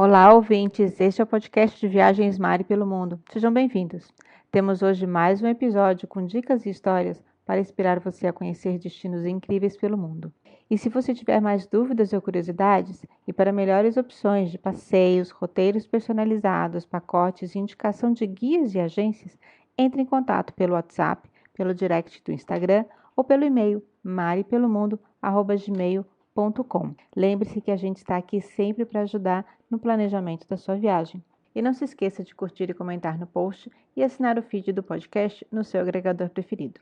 Olá, ouvintes! Este é o podcast de Viagens Mari pelo Mundo. Sejam bem-vindos. Temos hoje mais um episódio com dicas e histórias para inspirar você a conhecer destinos incríveis pelo mundo. E se você tiver mais dúvidas ou curiosidades, e para melhores opções de passeios, roteiros personalizados, pacotes e indicação de guias e agências, entre em contato pelo WhatsApp, pelo direct do Instagram ou pelo e-mail maripelomundo@gmail.com. Lembre-se que a gente está aqui sempre para ajudar no planejamento da sua viagem. E não se esqueça de curtir e comentar no post e assinar o feed do podcast no seu agregador preferido.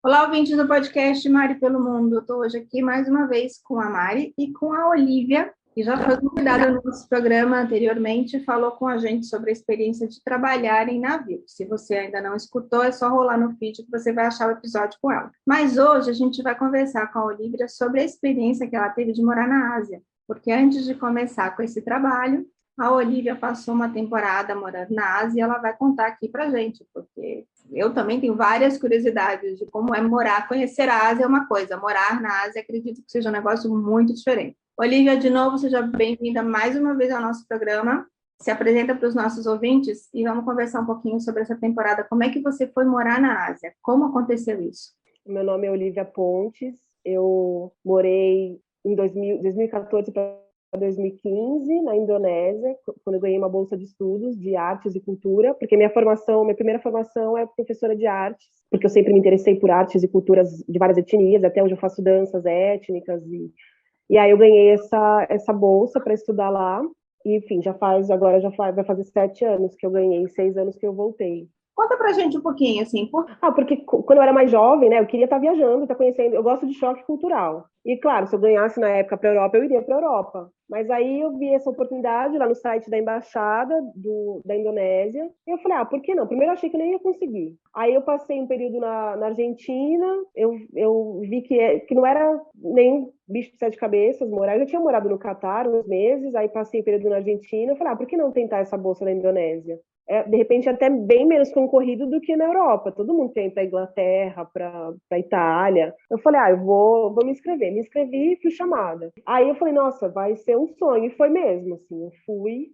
Olá, ouvintes do podcast Mari pelo Mundo. Estou hoje aqui mais uma vez com a Mari e com a Olivia, que já foi convidada no nosso programa anteriormente, falou com a gente sobre a experiência de trabalhar em navio. Se você ainda não escutou, é só rolar no feed que você vai achar o episódio com ela. Mas hoje a gente vai conversar com a Olivia sobre a experiência que ela teve de morar na Ásia, porque antes de começar com esse trabalho, a Olivia passou uma temporada morando na Ásia e ela vai contar aqui pra gente, porque eu também tenho várias curiosidades de como é morar, conhecer a Ásia é uma coisa, morar na Ásia acredito que seja um negócio muito diferente. Olivia, de novo, seja bem-vinda mais uma vez ao nosso programa. Se apresenta para os nossos ouvintes e vamos conversar um pouquinho sobre essa temporada. Como é que você foi morar na Ásia? Como aconteceu isso? Meu nome é Olivia Pontes, eu morei em 2014 para 2015 na Indonésia, quando eu ganhei uma bolsa de estudos de artes e cultura, porque minha primeira formação é professora de artes, porque eu sempre me interessei por artes e culturas de várias etnias, até hoje eu faço danças étnicas, e aí eu ganhei essa bolsa para estudar lá, e enfim, vai fazer 7 anos que eu ganhei, 6 anos que eu voltei. Conta pra gente um pouquinho, assim. Porque quando eu era mais jovem, né, eu queria estar viajando, estar conhecendo, eu gosto de choque cultural. E claro, se eu ganhasse na época para a Europa, eu iria para a Europa. Mas aí eu vi essa oportunidade lá no site da embaixada da Indonésia, e eu falei, por que não? Primeiro eu achei que nem ia conseguir. Aí eu passei um período na Argentina, eu vi que não era nem bicho de 7 cabeças morar. Eu já tinha morado no Catar uns meses, aí passei um período na Argentina, eu falei, por que não tentar essa bolsa na Indonésia? De repente até bem menos concorrido do que na Europa. Todo mundo tem para a Inglaterra, para a Itália. Eu falei, eu vou me inscrever. Me inscrevi e fui chamada. Aí eu falei, nossa, vai ser um sonho. E foi mesmo, assim. Eu fui,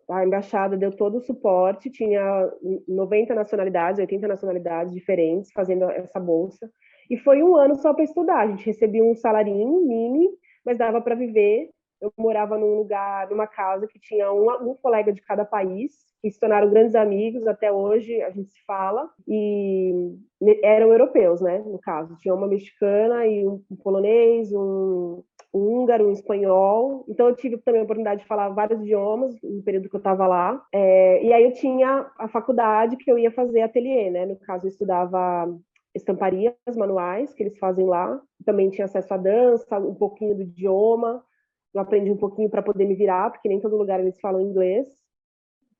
a embaixada deu todo o suporte, tinha 90 nacionalidades, 80 nacionalidades diferentes fazendo essa bolsa. E foi um ano só para estudar. A gente recebia um salarinho mini, mas dava para viver. Eu morava numa casa que tinha um colega de cada país, que se tornaram grandes amigos, até hoje a gente se fala, e eram europeus, né, no caso. Tinha uma mexicana e um polonês, um húngaro, um espanhol. Então eu tive também a oportunidade de falar vários idiomas no período que eu estava lá. E aí eu tinha a faculdade que eu ia fazer ateliê, né, no caso eu estudava estamparias manuais, que eles fazem lá. Também tinha acesso à dança, um pouquinho do idioma. Eu aprendi um pouquinho para poder me virar, porque nem todo lugar eles falam inglês.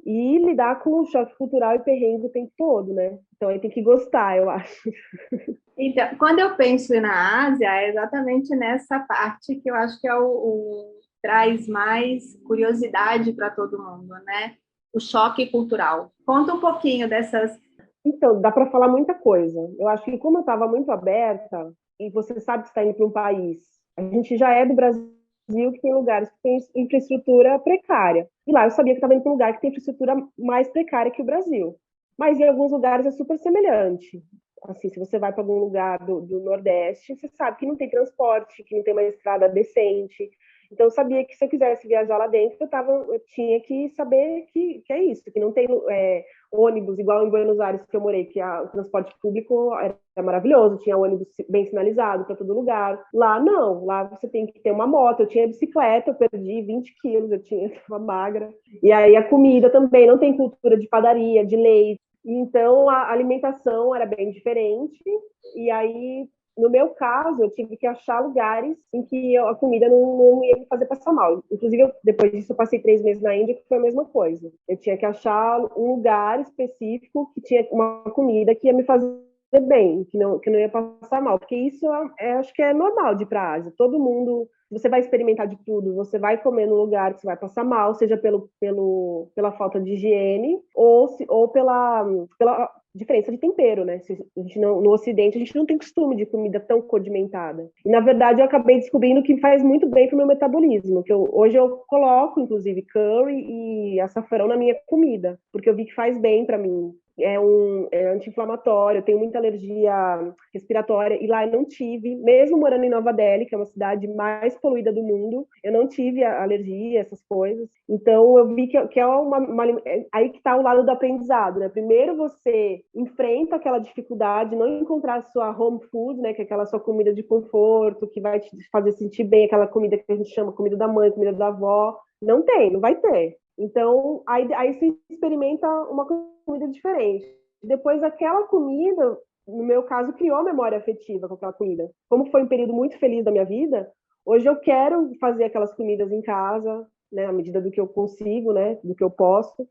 E lidar com o choque cultural e perrengue o tempo todo, né? Então aí tem que gostar, eu acho. Então, quando eu penso na Ásia, é exatamente nessa parte que eu acho que é o traz mais curiosidade para todo mundo, né? O choque cultural. Conta um pouquinho dessas. Então, dá para falar muita coisa. Eu acho que como eu estava muito aberta, e você sabe que está indo para um país, a gente já é do Brasil, que tem lugares que tem infraestrutura precária. E lá eu sabia que estava indo para um lugar que tem infraestrutura mais precária que o Brasil. Mas em alguns lugares é super semelhante. Assim, se você vai para algum lugar do Nordeste, você sabe que não tem transporte, que não tem uma estrada decente. Então eu sabia que se eu quisesse viajar lá dentro, eu tinha que saber que é isso, que não tem ônibus, igual em Buenos Aires que eu morei, que o transporte público era maravilhoso, tinha ônibus bem sinalizado para todo lugar. Lá não, lá você tem que ter uma moto. Eu tinha bicicleta, eu perdi 20 quilos, eu tinha uma magra. E aí a comida também, não tem cultura de padaria, de leite. Então a alimentação era bem diferente. E aí, no meu caso, eu tive que achar lugares em que a comida não ia me fazer passar mal. Inclusive, depois disso, eu passei 3 meses na Índia, que foi a mesma coisa. Eu tinha que achar um lugar específico que tinha uma comida que ia me fazer bem, que não ia passar mal. Porque isso, acho que é normal de ir para a Ásia. Todo mundo, você vai experimentar de tudo, você vai comer num lugar que você vai passar mal, seja pela falta de higiene ou pela diferença de tempero, né? A gente não, no Ocidente, a gente não tem costume de comida tão condimentada. E, na verdade, eu acabei descobrindo que faz muito bem para o meu metabolismo. Hoje eu coloco, inclusive, curry e açafrão na minha comida, porque eu vi que faz bem para mim. É anti-inflamatório, eu tenho muita alergia respiratória, e lá eu não tive, mesmo morando em Nova Delhi, que é uma cidade mais poluída do mundo, eu não tive alergia, essas coisas. Então eu vi que é aí que está o lado do aprendizado, né? Primeiro você enfrenta aquela dificuldade, não encontrar a sua home food, né? Que é aquela sua comida de conforto, que vai te fazer sentir bem, aquela comida que a gente chama comida da mãe, comida da avó. Não tem, não vai ter. Então, aí você experimenta uma comida diferente. Depois, aquela comida, no meu caso, criou memória afetiva com aquela comida. Como foi um período muito feliz da minha vida, hoje eu quero fazer aquelas comidas em casa, né, à medida do que eu consigo, né, do que eu posso.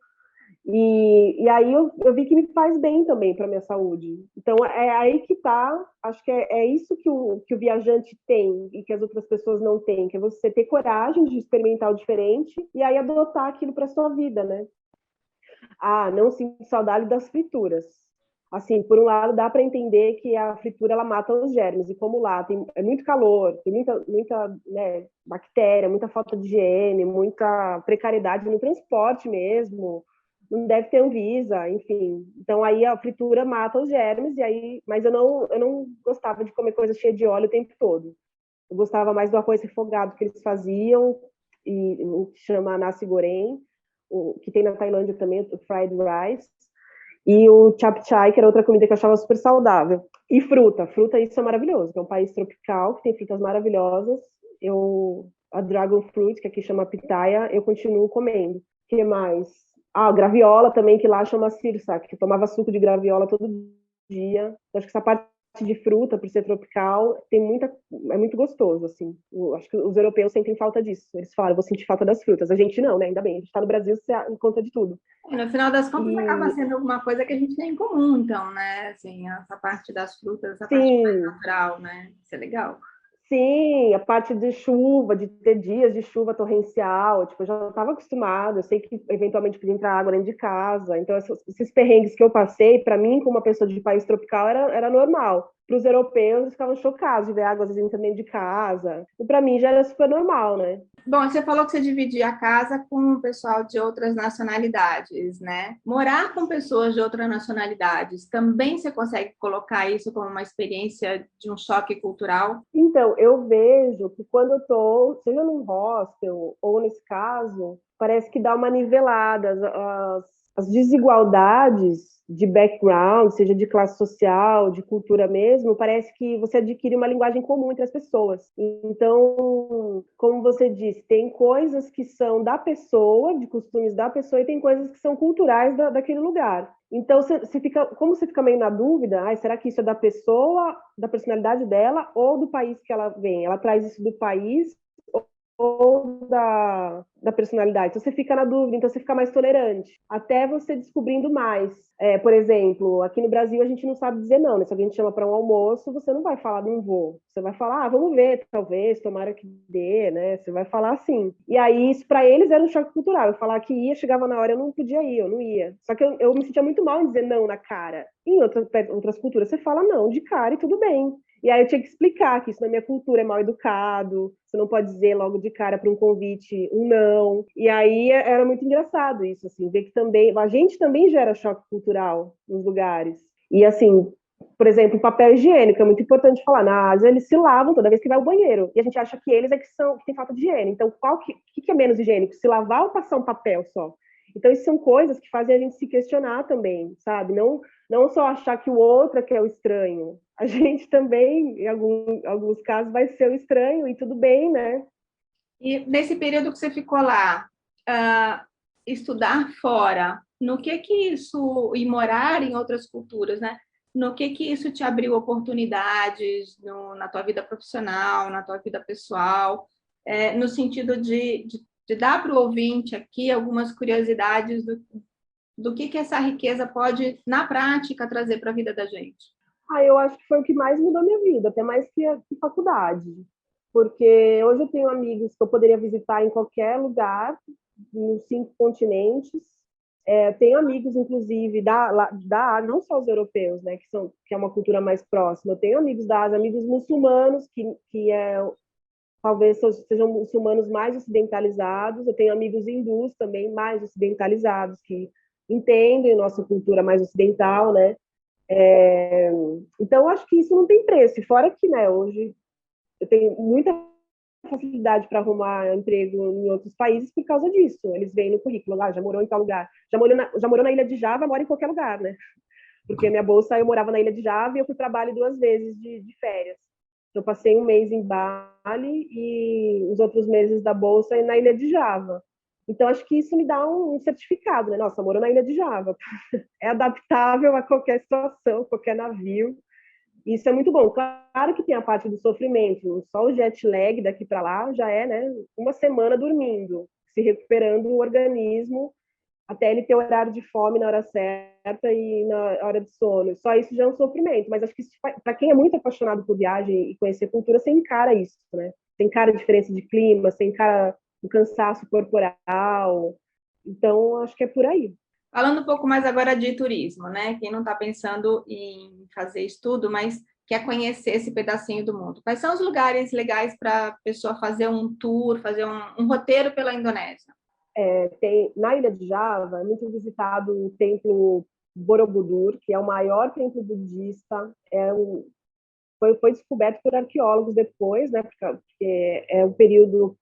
E aí eu vi que me faz bem também para minha saúde. Então é aí que tá, acho que é isso que o viajante tem e que as outras pessoas não têm, que é você ter coragem de experimentar o diferente e aí adotar aquilo para sua vida, né? Ah, não sinto saudade das frituras. Assim, por um lado, dá para entender que a fritura ela mata os germes, e como lá é muito calor, tem muita né, bactéria, muita falta de higiene, muita precariedade no transporte mesmo, não deve ter Anvisa, enfim. Então aí a fritura mata os germes, mas eu não gostava de comer coisa cheia de óleo o tempo todo. Eu gostava mais do arroz refogado que eles faziam, e o que chama nasi goreng, que tem na Tailândia também, o fried rice, e o chap chai, que era outra comida que eu achava super saudável. E fruta, isso é maravilhoso, que é um país tropical, que tem frutas maravilhosas. A dragon fruit, que aqui chama pitaya, eu continuo comendo. O que mais? Ah, graviola também, que lá chama sirsa, que eu tomava suco de graviola todo dia. Eu acho que essa parte de fruta, por ser tropical, é muito gostoso, assim. Eu acho que os europeus sentem falta disso. Eles falam, eu vou sentir falta das frutas. A gente não, né? Ainda bem, a gente tá no Brasil, você encontra de tudo. No final das contas, acaba E, sendo alguma coisa que a gente tem em comum, então, né? Assim, essa parte das frutas, essa parte mais sim, natural, né? Isso é legal. sim, a parte de chuva, de ter dias de chuva torrencial, tipo, eu já estava acostumada, eu sei que eventualmente podia entrar água dentro de casa, então esses perrengues que eu passei, para mim, como uma pessoa de país tropical, era normal. Para os europeus, eles ficavam chocados de ver água às vezes entrando dentro de casa, e para mim já era super normal, né? Bom, você falou que você dividia a casa com o pessoal de outras nacionalidades, né? Morar com pessoas de outras nacionalidades, também você consegue colocar isso como uma experiência de um choque cultural? Então, eu vejo que quando eu tô, seja num hostel ou nesse caso, parece que dá uma nivelada. As desigualdades de background, seja de classe social, de cultura mesmo, parece que você adquire uma linguagem comum entre as pessoas. Então, como você disse, tem coisas que são da pessoa, de costumes da pessoa, e tem coisas que são culturais daquele lugar. Então, como você fica meio na dúvida, será que isso é da pessoa, da personalidade dela ou do país que ela vem? Ela traz isso do país ou da personalidade? Então, você fica na dúvida, então você fica mais tolerante, até você descobrindo mais. Por exemplo, aqui no Brasil a gente não sabe dizer não, né? Se alguém te chama para um almoço, você não vai falar não vou. Você vai falar, vamos ver, talvez, tomara que dê, né? Você vai falar assim. E aí, isso para eles era um choque cultural. Eu falar que ia, chegava na hora, eu não podia ir, eu não ia. Só que eu me sentia muito mal em dizer não na cara. Em outras culturas, você fala não de cara e tudo bem. E aí eu tinha que explicar que isso na minha cultura é mal educado, você não pode dizer logo de cara para um convite um não. E aí era muito engraçado isso, assim, ver que também a gente também gera choque cultural nos lugares. E assim, por exemplo, papel higiênico é muito importante falar. Na Ásia eles se lavam toda vez que vai ao banheiro. E a gente acha que eles é que têm falta de higiene. Então, que é menos higiênico? Se lavar ou passar um papel só? Então, isso são coisas que fazem a gente se questionar também, sabe? Não só achar que o outro é que é o estranho. A gente também, em alguns casos, vai ser o estranho e tudo bem, né? E nesse período que você ficou lá, estudar fora, no que isso, e morar em outras culturas, né? No que isso te abriu oportunidades na tua vida profissional, na tua vida pessoal, no sentido de dar para o ouvinte aqui algumas curiosidades do que essa riqueza pode, na prática, trazer para a vida da gente? Eu acho que foi o que mais mudou minha vida, até mais que a faculdade. Porque hoje eu tenho amigos que eu poderia visitar em qualquer lugar, nos 5 continentes, Tenho amigos, inclusive, da Ásia, não só os europeus, né, que é uma cultura mais próxima. Eu tenho amigos da Ásia, amigos muçulmanos, talvez sejam muçulmanos mais ocidentalizados. Eu tenho amigos hindus também mais ocidentalizados, que entendem nossa cultura mais ocidental, né? Então, acho que isso não tem preço. E fora que, né, hoje eu tenho muita facilidade para arrumar emprego em outros países por causa disso. Eles veem no currículo, lá, já morou em tal lugar. Já morou na Ilha de Java, mora em qualquer lugar, né? Porque minha bolsa, eu morava na Ilha de Java e eu fui para Bali 2 vezes de férias. Eu passei um mês em Bali e os outros meses da bolsa na Ilha de Java. Então, acho que isso me dá um certificado, né? Nossa, morou na Ilha de Java. É adaptável a qualquer situação, qualquer navio. Isso é muito bom. Claro que tem a parte do sofrimento. Só o jet lag daqui para lá já é, né, uma semana dormindo, se recuperando o organismo até ele ter o horário de fome na hora certa e na hora de sono. Só isso já é um sofrimento. Mas acho que para quem é muito apaixonado por viagem e conhecer cultura, você encara isso, né? Você encara a diferença de clima, você encara o cansaço corporal. Então, acho que é por aí. Falando um pouco mais agora de turismo, né? Quem não está pensando em fazer estudo, mas quer conhecer esse pedacinho do mundo. Quais são os lugares legais para a pessoa fazer um tour, fazer um roteiro pela Indonésia? Na Ilha de Java é muito visitado o templo Borobudur, que é o maior templo budista. Foi descoberto por arqueólogos depois, né? Porque é um período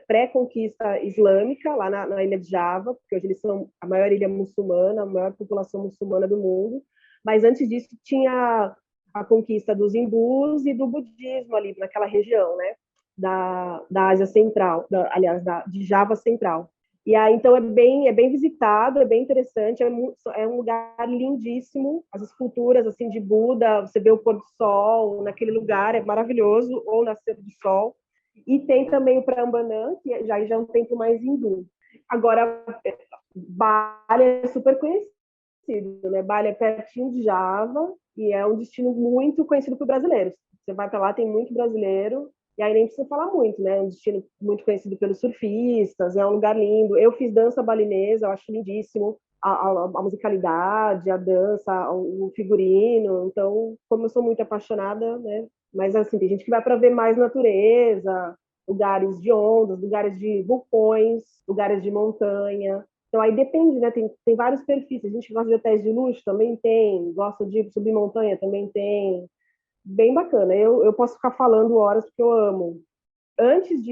pré-conquista islâmica lá na Ilha de Java, porque hoje eles são a maior ilha muçulmana, a maior população muçulmana do mundo. Mas antes disso tinha a conquista dos hindus e do budismo ali naquela região, né? Da Ásia Central, aliás, de Java Central. E aí, então, é bem visitado, é bem interessante, é um lugar lindíssimo, as esculturas, assim, de Buda, você vê o pôr do sol naquele lugar, é maravilhoso, ou nascer do sol. E tem também o Prambanan, que já é um templo mais hindu. Agora, Bali é super conhecido, né? Bali é pertinho de Java e é um destino muito conhecido por brasileiros. Você vai para lá, tem muito brasileiro, e aí nem precisa falar muito, né? É um destino muito conhecido pelos surfistas, é um lugar lindo. Eu fiz dança balinesa, eu acho lindíssimo. A musicalidade, a dança, o figurino. Então, como eu sou muito apaixonada, né? Mas assim, tem gente que vai para ver mais natureza, lugares de ondas, lugares de vulcões, lugares de montanha. Então aí depende, né? Tem vários perfis. A gente gosta de hotéis de luxo, também tem. Gosta de subir montanha, também tem. Bem bacana. Eu posso ficar falando horas porque eu amo.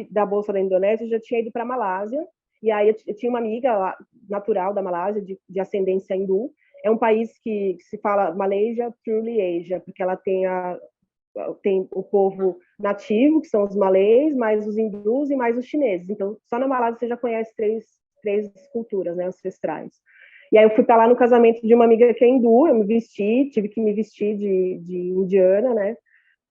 Da Bolsa da Indonésia, eu já tinha ido para a Malásia. E aí eu tinha uma amiga lá, natural da Malásia, de ascendência hindu. É um país que se fala Malaysia Truly Asia, porque ela tem o povo nativo, que são os malês, mais os hindus e mais os chineses. Então, só na Malásia você já conhece três culturas, né, ancestrais. E aí eu fui para lá no casamento de uma amiga que é hindu, tive que me vestir de indiana, né,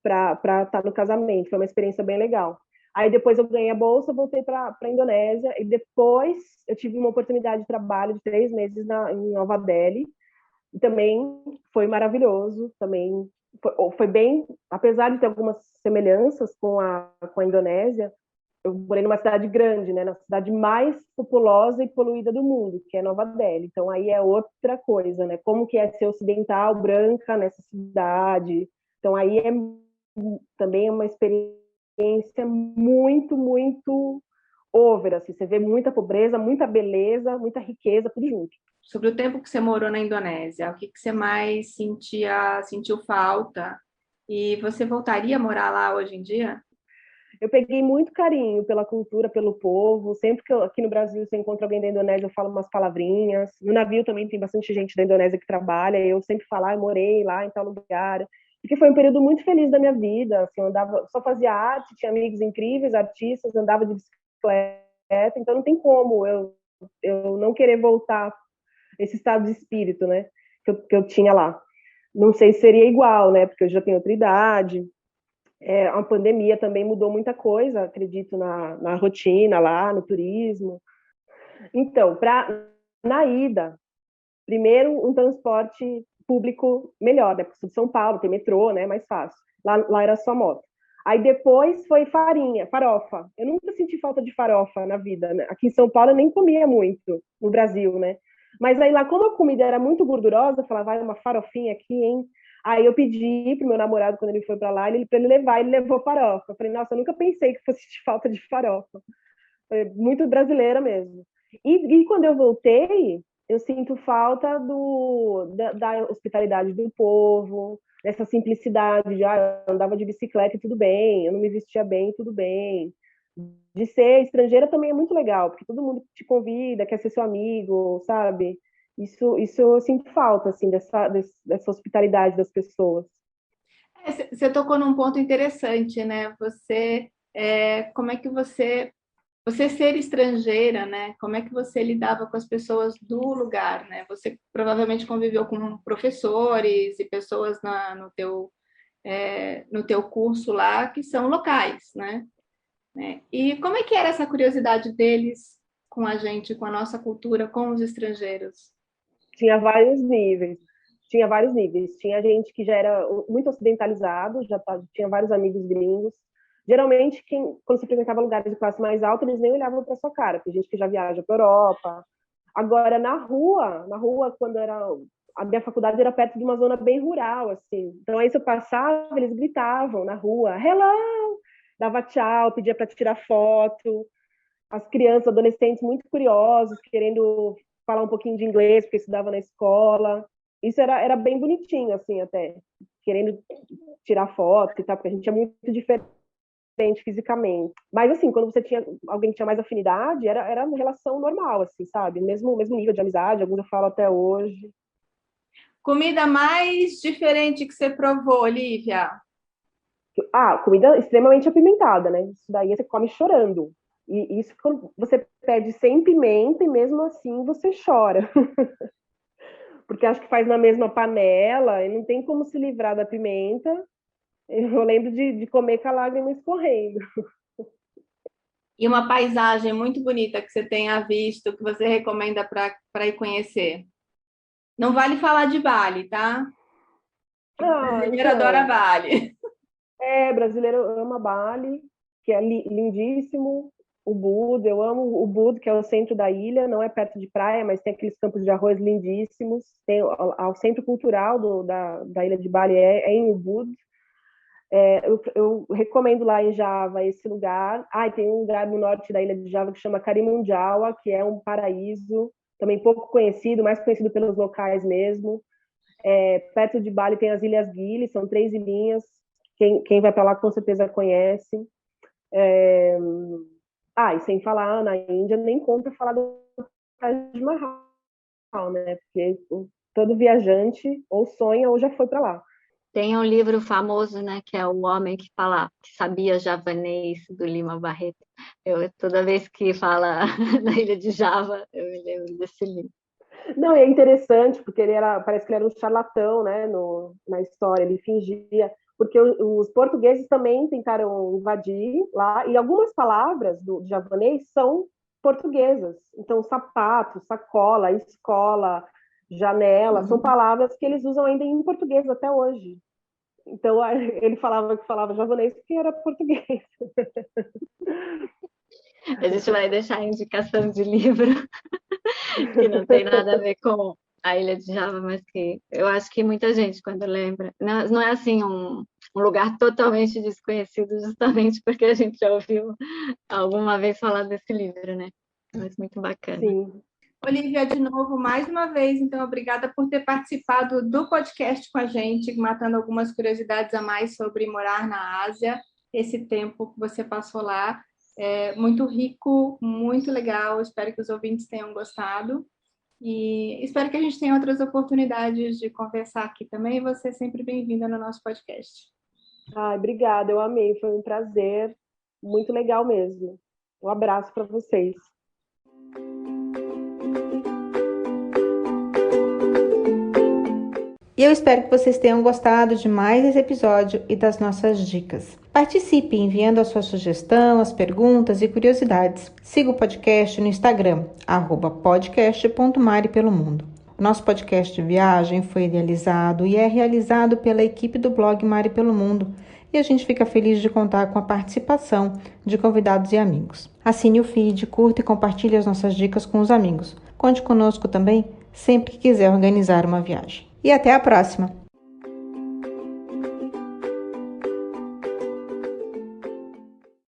para estar no casamento. Foi uma experiência bem legal. Aí depois eu ganhei a bolsa, voltei para a Indonésia e depois eu tive uma oportunidade de trabalho de 3 meses em Nova Delhi e também foi maravilhoso, também foi bem, apesar de ter algumas semelhanças com a Indonésia, eu morei numa cidade grande, né, na cidade mais populosa e poluída do mundo, que é Nova Delhi. Então aí é outra coisa, né? Como que é ser ocidental, branca nessa cidade. Então aí também é uma experiência muito, muito over, assim, você vê muita pobreza, muita beleza, muita riqueza, tudo junto. Sobre o tempo que você morou na Indonésia, o que você mais sentiu falta? E você voltaria a morar lá hoje em dia? Eu peguei muito carinho pela cultura, pelo povo. Sempre que aqui no Brasil você encontra alguém da Indonésia, eu falo umas palavrinhas. No navio também tem bastante gente da Indonésia que trabalha. Eu sempre falo, eu morei lá em tal lugar. Porque foi um período muito feliz da minha vida. Assim, eu andava, só fazia arte, tinha amigos incríveis, artistas, andava de bicicleta. Então não tem como eu não querer voltar esse estado de espírito, né? Que eu tinha lá. Não sei se seria igual, né? Porque eu já tenho outra idade. A pandemia também mudou muita coisa, acredito, na rotina lá, no turismo. Então, na ida, primeiro um transporte público melhor, né? Porque sou de São Paulo, tem metrô, né? Mais fácil. Lá era só moto. Aí depois foi farofa. Eu nunca senti falta de farofa na vida, né? Aqui em São Paulo eu nem comia muito, no Brasil, né? Mas aí lá, como a comida era muito gordurosa, eu falava, vai uma farofinha aqui, hein? Aí eu pedi pro meu namorado, quando ele foi para lá, para ele levar, ele levou farofa. Eu falei, nossa, eu nunca pensei que fosse de falta de farofa. Foi muito brasileira mesmo. E quando eu voltei, eu sinto falta da hospitalidade do povo, dessa simplicidade de, eu andava de bicicleta e tudo bem, eu não me vestia bem, tudo bem. De ser estrangeira também é muito legal, porque todo mundo te convida, quer ser seu amigo, sabe? Isso eu sinto falta, assim, dessa hospitalidade das pessoas. Você tocou num ponto interessante, né? Como é que você ser estrangeira, né? Como é que você lidava com as pessoas do lugar, né? Você provavelmente conviveu com professores e pessoas no teu curso lá que são locais, né? E como é que era essa curiosidade deles com a gente, com a nossa cultura, com os estrangeiros? Tinha vários níveis. Tinha vários níveis. Tinha gente que já era muito ocidentalizado, tinha vários amigos gringos. Geralmente, quando se apresentava lugares de classe mais alta, eles nem olhavam para sua cara. Tem gente que já viaja para Europa. Agora, na rua, quando era a minha faculdade era perto de uma zona bem rural, assim. Então, aí se eu passava, eles gritavam na rua, hello! Dava tchau, pedia para tirar foto. As crianças, adolescentes muito curiosos, querendo falar um pouquinho de inglês, porque estudava na escola. Isso era bem bonitinho, assim, até. Querendo tirar foto e tal, porque a gente é muito diferente fisicamente. Mas, assim, quando alguém que tinha mais afinidade, era uma relação normal, assim, sabe? Mesmo nível de amizade, alguns eu falo até hoje. Comida mais diferente que você provou, Olivia? Comida extremamente apimentada, né? Isso daí você come chorando. E isso quando você pede sem pimenta e mesmo assim você chora. Porque acho que faz na mesma panela e não tem como se livrar da pimenta. Eu lembro de comer com a lágrima escorrendo. E uma paisagem muito bonita que você tenha visto, que você recomenda para ir conhecer? Não vale falar de Bali, tá? O brasileiro adora Então. Bali. Brasileiro ama Bali, que é lindíssimo. Ubud, eu amo Ubud, que é o centro da ilha, não é perto de praia, mas tem aqueles campos de arroz lindíssimos. Tem o centro cultural da ilha de Bali é em Ubud. Eu recomendo lá em Java esse lugar. E tem um lugar no norte da ilha de Java que chama Karimunjawa, que é um paraíso, também pouco conhecido, mais conhecido pelos locais mesmo. Perto de Bali tem as Ilhas Gili, são 3 ilhinhas. Quem vai para lá com certeza conhece. E sem falar na Índia, nem conta falar do Taj Mahal, né? Porque todo viajante ou sonha ou já foi para lá. Tem um livro famoso, né, que é O Homem que Sabia Javanês, do Lima Barreto. Toda vez que fala na ilha de Java, eu me lembro desse livro. Não, é interessante, porque parece que ele era um charlatão, né, na história, ele fingia, porque os portugueses também tentaram invadir lá, e algumas palavras do javanês são portuguesas. Então, sapato, sacola, escola, janela, são palavras que eles usam ainda em português até hoje. Então, ele falava que falava javanês porque era português. A gente vai deixar a indicação de livro que não tem nada a ver com a Ilha de Java, mas que eu acho que muita gente, quando lembra, não é assim um lugar totalmente desconhecido, justamente porque a gente já ouviu alguma vez falar desse livro, né? Mas muito bacana. Sim. Olivia, de novo, mais uma vez, então, obrigada por ter participado do podcast com a gente, matando algumas curiosidades a mais sobre morar na Ásia, esse tempo que você passou lá. Muito rico, muito legal, espero que os ouvintes tenham gostado e espero que a gente tenha outras oportunidades de conversar aqui também e você é sempre bem-vinda no nosso podcast. Obrigada, eu amei, foi um prazer, muito legal mesmo. Um abraço para vocês. E eu espero que vocês tenham gostado de mais esse episódio e das nossas dicas. Participe enviando a sua sugestão, as perguntas e curiosidades. Siga o podcast no Instagram, @podcast.maripelomundo. O nosso podcast de viagem foi idealizado e é realizado pela equipe do blog Mari Pelo Mundo, e a gente fica feliz de contar com a participação de convidados e amigos. Assine o feed, curta e compartilhe as nossas dicas com os amigos. Conte conosco também sempre que quiser organizar uma viagem. E até a próxima!